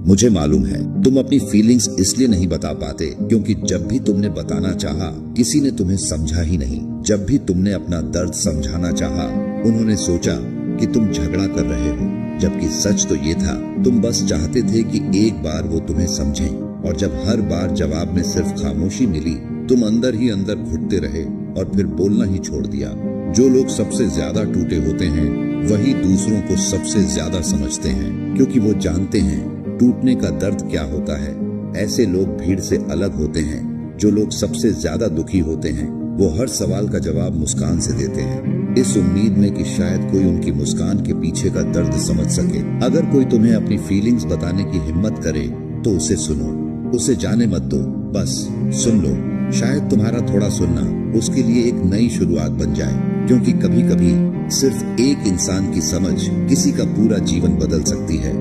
मुझे मालूम है तुम अपनी फीलिंग्स इसलिए नहीं बता पाते क्योंकि जब भी तुमने बताना चाहा, किसी ने तुम्हें समझा ही नहीं। जब भी तुमने अपना दर्द समझाना चाहा, उन्होंने सोचा कि तुम झगड़ा कर रहे हो, जबकि सच तो ये था तुम बस चाहते थे कि एक बार वो तुम्हें समझें। और जब हर बार जवाब में सिर्फ खामोशी मिली, तुम अंदर ही अंदर घुटते रहे और फिर बोलना ही छोड़ दिया। जो लोग सबसे ज्यादा टूटे होते हैं वही दूसरों को सबसे ज्यादा समझते हैं, क्योंकि वो जानते हैं टूटने का दर्द क्या होता है। ऐसे लोग भीड़ से अलग होते हैं। जो लोग सबसे ज्यादा दुखी होते हैं वो हर सवाल का जवाब मुस्कान से देते हैं, इस उम्मीद में कि शायद कोई उनकी मुस्कान के पीछे का दर्द समझ सके। अगर कोई तुम्हें अपनी फीलिंग्स बताने की हिम्मत करे तो उसे सुनो, उसे जाने मत दो, बस सुन लो। शायद तुम्हारा थोड़ा सुनना उसके लिए एक नई शुरुआत बन जाए, क्योंकि कभी कभी सिर्फ एक इंसान की समझ किसी का पूरा जीवन बदल सकती है।